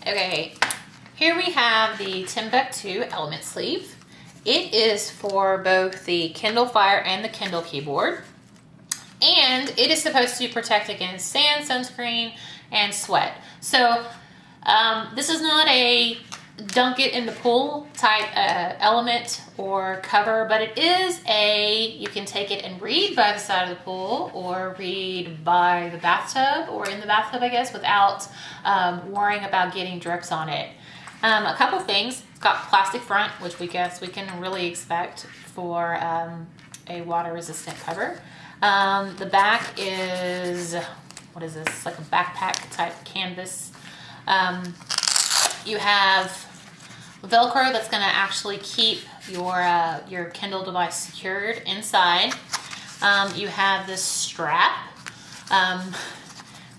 Okay, here we have the Timbuk2 Element Sleeve. It is for both the Kindle Fire and the Kindle keyboard. And it is supposed to protect against sand, sunscreen, and sweat. So this is not a dunk it in the pool type element or cover, but it is you can take it and read by the side of the pool or read by the bathtub or in the bathtub, I guess, without worrying about getting drips on it. A couple things. It's got plastic front, which we guess we can really expect for a water resistant cover. The back is, what is this? Like a backpack type canvas. You have Velcro that's going to actually keep your Kindle device secured inside. You have this strap,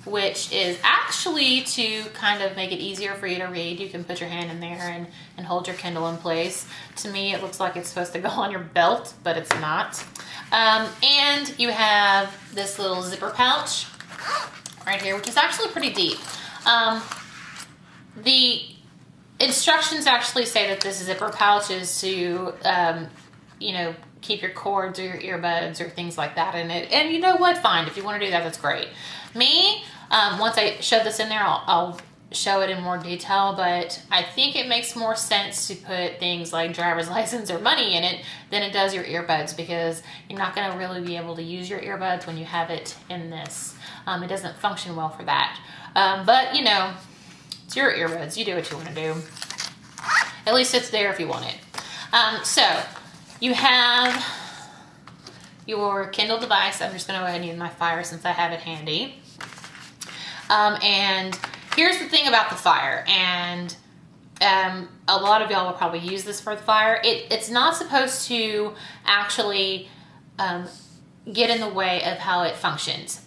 which is actually to kind of make it easier for you to read. You can put your hand in there and hold your Kindle in place. To me, it looks like it's supposed to go on your belt, but it's not. And you have this little zipper pouch right here, which is actually pretty deep. The instructions actually say that this zipper pouch is to, keep your cords or your earbuds or things like that in it. And you know what? Fine. If you want to do that, that's great. Me, once I shove this in there, I'll show it in more detail, but I think it makes more sense to put things like driver's license or money in it than it does your earbuds, because you're not going to really be able to use your earbuds when you have it in this. It doesn't function well for that. But, it's your earbuds. You do what you want to do. At least it's there if you want it. So you have your Kindle device. I'm just going to go ahead and use my Fire since I have it handy. And here's the thing about the Fire, and a lot of y'all will probably use this for the Fire. It's not supposed to actually get in the way of how it functions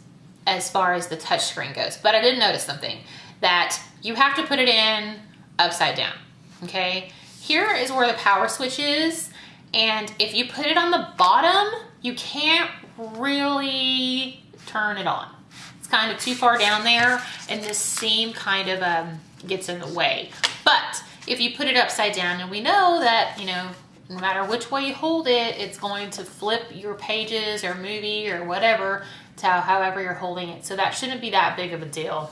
as far as the touch screen goes. But I did notice something, that you have to put it in upside down, okay? Here is where the power switch is, and if you put it on the bottom, you can't really turn it on. It's kind of too far down there, and this seam kind of gets in the way. But if you put it upside down, and we know that, no matter which way you hold it, it's going to flip your pages or movie or whatever to however you're holding it. So that shouldn't be that big of a deal.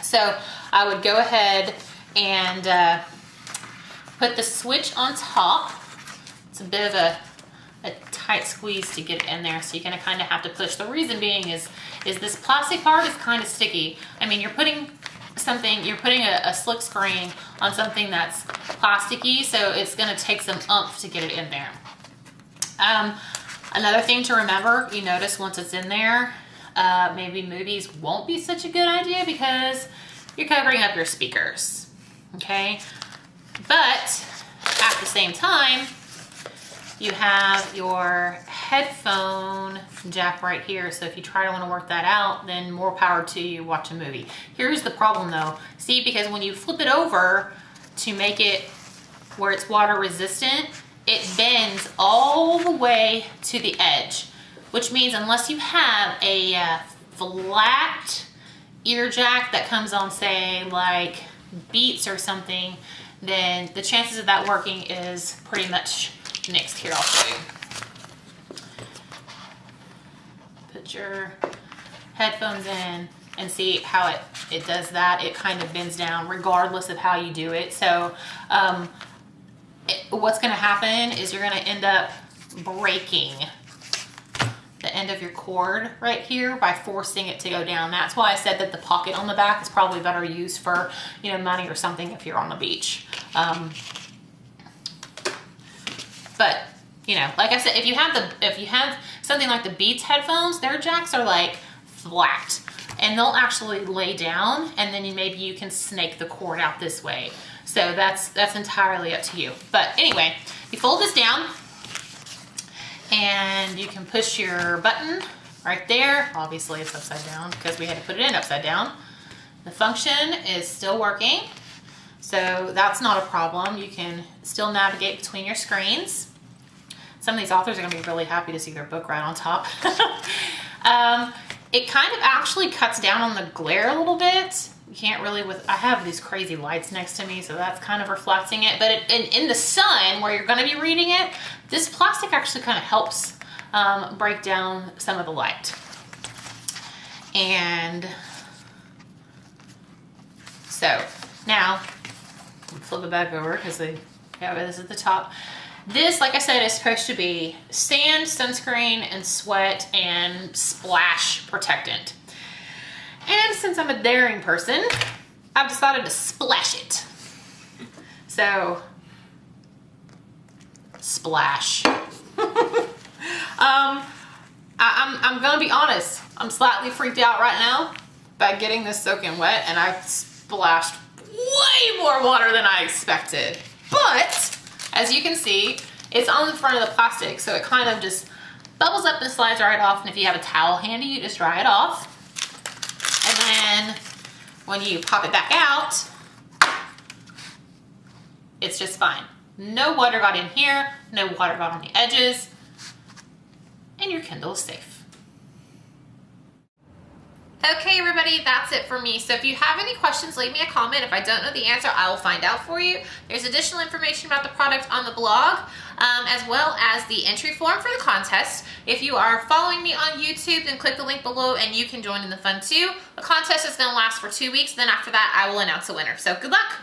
So I would go ahead and put the switch on top. It's a bit of a tight squeeze to get it in there, so you're going to kind of have to push. The reason being is this plastic part is kind of sticky. I mean, you're putting a slick screen on something that's plasticky, so it's going to take some oomph to get it in there. Another thing to remember, you notice once it's in there, maybe movies won't be such a good idea because you're covering up your speakers, okay? But at the same time, you have your headphone jack right here. So if you try to want to work that out, then more power to you, watch a movie. Here's the problem though. See, because when you flip it over to make it where it's water resistant, it bends all the way to the edge, which means unless you have a flat ear jack that comes on, say, like Beats or something, then the chances of that working is pretty much nixed. Here, I'll show you. Put your headphones in and see how it does that. It kind of bends down regardless of how you do it. So what's going to happen is you're going to end up breaking the end of your cord right here by forcing it to go down. That's why I said that the pocket on the back is probably better used for, money or something if you're on the beach. But, like I said, if you have something like the Beats headphones, their jacks are like flat and they'll actually lay down, and then maybe you can snake the cord out this way. So that's entirely up to you. But anyway, you fold this down, and you can push your button right there. Obviously it's upside down because we had to put it in upside down. The function is still working, so that's not a problem. You can still navigate between your screens. Some of these authors are going to be really happy to see their book right on top. It kind of actually cuts down on the glare a little bit You can't really I have these crazy lights next to me, so that's kind of reflecting it. But in the sun, where you're gonna be reading it, this plastic actually kind of helps break down some of the light. And so now, flip it back over because they have this at the top. This, like I said, is supposed to be sand, sunscreen, and sweat, and splash protectant. And since I'm a daring person, I've decided to splash it. So, splash. I'm gonna be honest, I'm slightly freaked out right now by getting this soaking wet, and I splashed way more water than I expected. But, as you can see, it's on the front of the plastic, so it kind of just bubbles up and slides right off, and if you have a towel handy, you just dry it off. And then, when you pop it back out, it's just fine. No water got in here, no water got on the edges, and your Kindle is safe. Okay, everybody, that's it for me. So if you have any questions, leave me a comment. If I don't know the answer, I will find out for you. There's additional information about the product on the blog, as well as the entry form for the contest. If you are following me on YouTube, then click the link below and you can join in the fun too. The contest is going to last for 2 weeks. Then after that, I will announce a winner. So good luck.